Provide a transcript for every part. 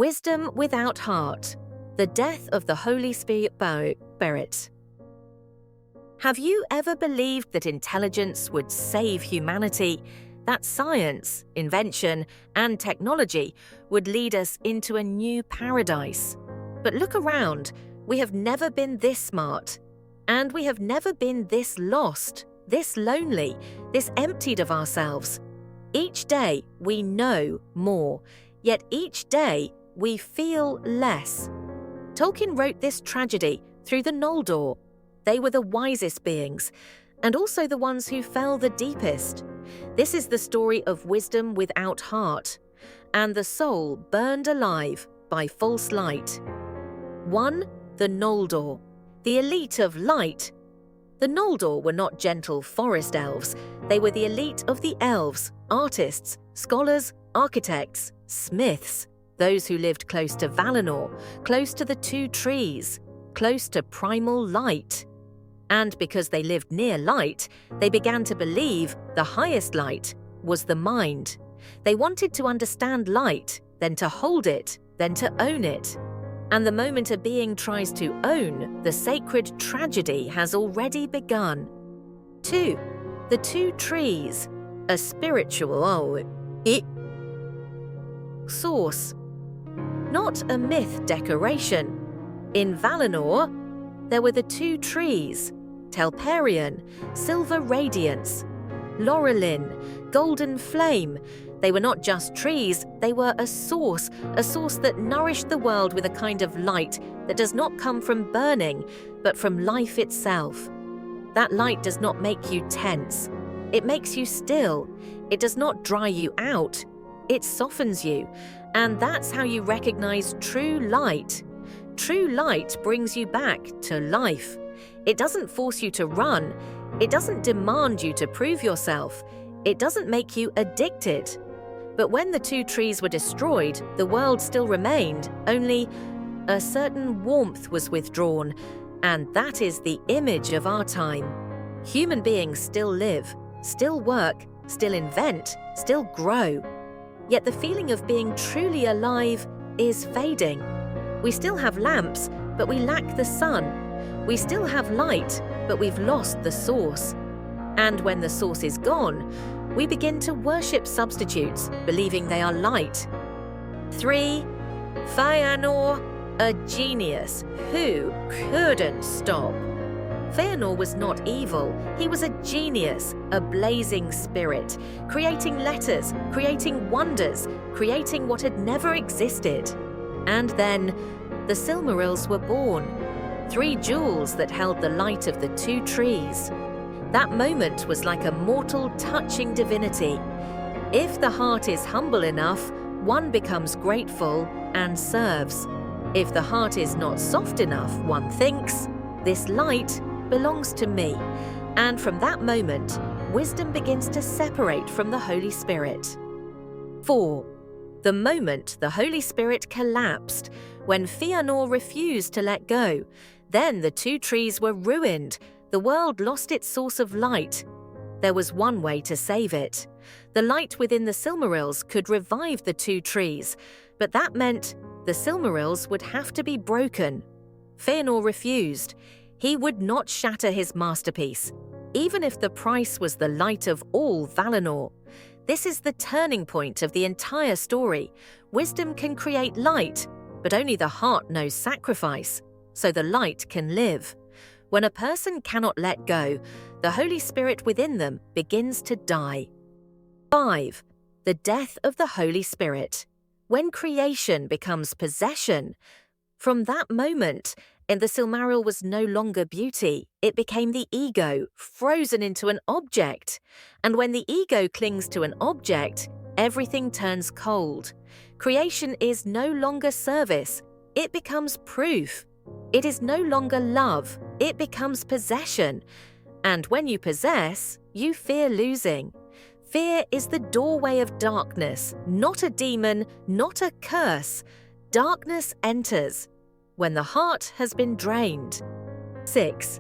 Wisdom without heart. The death of the Holy Spirit. Have you ever believed that intelligence would save humanity, that science, invention, and technology would lead us into a new paradise? But look around, we have never been this smart, and we have never been this lost, this lonely, this emptied of ourselves. Each day we know more, yet each day we feel less. Tolkien wrote this tragedy through the Noldor. They were the wisest beings, and also the ones who fell the deepest. This is the story of wisdom without heart, and the soul burned alive by false light. 1. The Noldor, the elite of light. The Noldor were not gentle forest elves. They were the elite of the elves, artists, scholars, architects, smiths, those who lived close to Valinor, close to the Two Trees, close to primal light. And because they lived near light, they began to believe the highest light was the mind. They wanted to understand light, then to hold it, then to own it. And the moment a being tries to own, the sacred tragedy has already begun. 2. The Two Trees, a spiritual source, not a myth decoration. In Valinor, there were the Two Trees, Telperion, Silver Radiance, Laurelin, Golden Flame. They were not just trees, they were a source that nourished the world with a kind of light that does not come from burning, but from life itself. That light does not make you tense. It makes you still. It does not dry you out. It softens you. And that's how you recognize true light. True light brings you back to life. It doesn't force you to run. It doesn't demand you to prove yourself. It doesn't make you addicted. But when the Two Trees were destroyed, the world still remained, only a certain warmth was withdrawn, and that is the image of our time. Human beings still live, still work, still invent, still grow. Yet the feeling of being truly alive is fading. We still have lamps, but we lack the sun. We still have light, but we've lost the source. And when the source is gone, we begin to worship substitutes, believing they are light. 3. Fëanor, a genius who couldn't stop. Fëanor was not evil. He was a genius, a blazing spirit, creating letters, creating wonders, creating what had never existed. And then the Silmarils were born, 3 jewels that held the light of the Two Trees. That moment was like a mortal touching divinity. If the heart is humble enough, one becomes grateful and serves. If the heart is not soft enough, one thinks, this light belongs to me. And from that moment, wisdom begins to separate from the Holy Spirit. 4. The moment the Holy Spirit collapsed, when Fëanor refused to let go, then the Two Trees were ruined. The world lost its source of light. There was one way to save it. The light within the Silmarils could revive the Two Trees, but that meant the Silmarils would have to be broken. Fëanor refused. He would not shatter his masterpiece, even if the price was the light of all Valinor. This is the turning point of the entire story. Wisdom can create light, but only the heart knows sacrifice, so the light can live. When a person cannot let go, the Holy Spirit within them begins to die. 5. The death of the Holy Spirit. When creation becomes possession, from that moment, in the Silmaril was no longer beauty. It became the ego, frozen into an object. And when the ego clings to an object, everything turns cold. Creation is no longer service. It becomes proof. It is no longer love. It becomes possession. And when you possess, you fear losing. Fear is the doorway of darkness, not a demon, not a curse. Darkness enters when the heart has been drained. 6.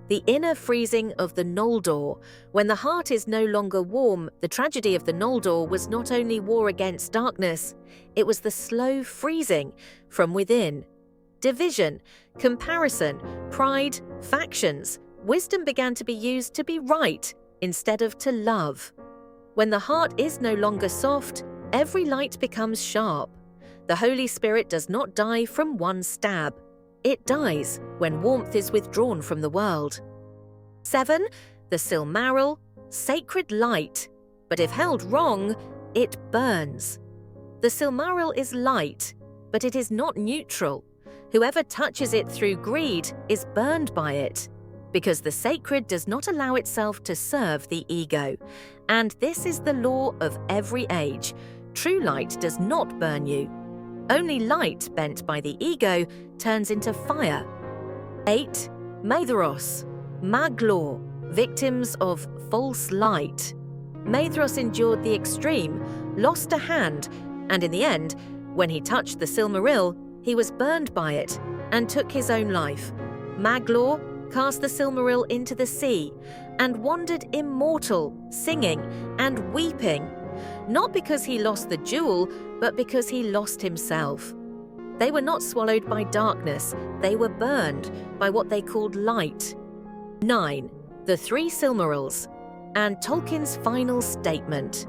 The inner freezing of the Noldor. When the heart is no longer warm, the tragedy of the Noldor was not only war against darkness, it was the slow freezing from within. Division, comparison, pride, factions. Wisdom began to be used to be right instead of to love. When the heart is no longer soft, every light becomes sharp. The Holy Spirit does not die from one stab. It dies when warmth is withdrawn from the world. 7. The Silmaril, sacred light. But if held wrong, it burns. The Silmaril is light, but it is not neutral. Whoever touches it through greed is burned by it, because the sacred does not allow itself to serve the ego. And this is the law of every age. True light does not burn you. Only light bent by the ego turns into fire. 8. Maedhros, Maglor, victims of false light. Maedhros endured the extreme, lost a hand, and in the end, when he touched the Silmaril, he was burned by it and took his own life. Maglor cast the Silmaril into the sea and wandered immortal, singing and weeping, not because he lost the jewel, but because he lost himself. They were not swallowed by darkness, they were burned by what they called light. 9. The Three Silmarils, and Tolkien's final statement.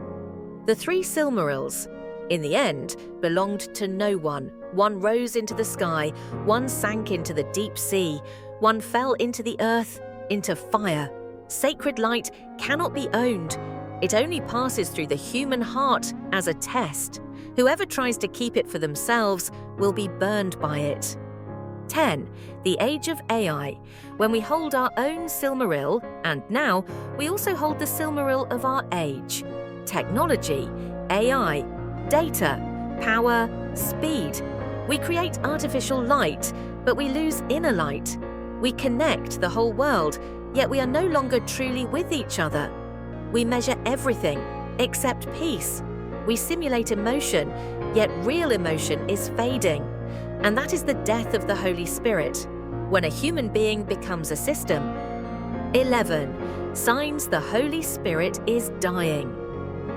The Three Silmarils, in the end, belonged to no one. One rose into the sky, one sank into the deep sea, one fell into the earth, into fire. Sacred light cannot be owned. It only passes through the human heart as a test. Whoever tries to keep it for themselves will be burned by it. 10. The Age of AI, when we hold our own Silmaril, and now we also hold the Silmaril of our age. Technology, AI, data, power, speed. We create artificial light, but we lose inner light. We connect the whole world, yet we are no longer truly with each other. We measure everything except peace. We simulate emotion, yet real emotion is fading. And that is the death of the Holy Spirit, when a human being becomes a system. 11. Signs the Holy Spirit is dying.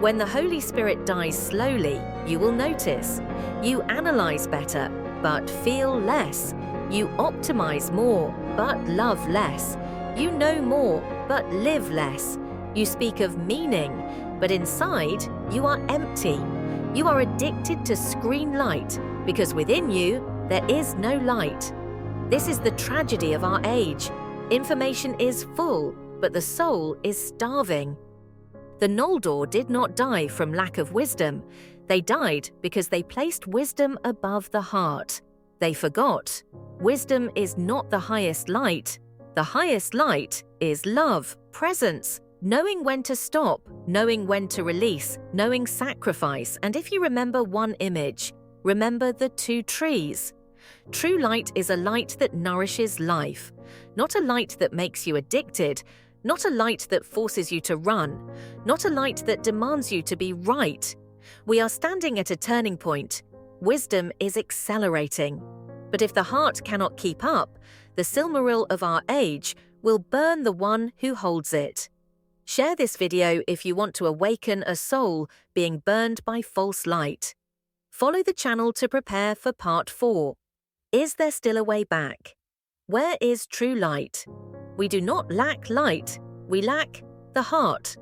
When the Holy Spirit dies slowly, you will notice. You analyze better, but feel less. You optimize more, but love less. You know more, but live less. You speak of meaning, but inside you are empty. You are addicted to screen light, because within you there is no light. This is the tragedy of our age. Information is full, but the soul is starving. The Noldor did not die from lack of wisdom. They died because they placed wisdom above the heart. They forgot. Wisdom is not the highest light. The highest light is love, presence, knowing when to stop, knowing when to release, knowing sacrifice. And if you remember one image, remember the two trees. True light is a light that nourishes life, not a light that makes you addicted, not a light that forces you to run, not a light that demands you to be right. We are standing at a turning point. Wisdom is accelerating. But if the heart cannot keep up, the Silmaril of our age will burn the one who holds it. Share this video if you want to awaken a soul being burned by false light. Follow the channel to prepare for part 4. Is there still a way back? Where is true light? We do not lack light, we lack the heart.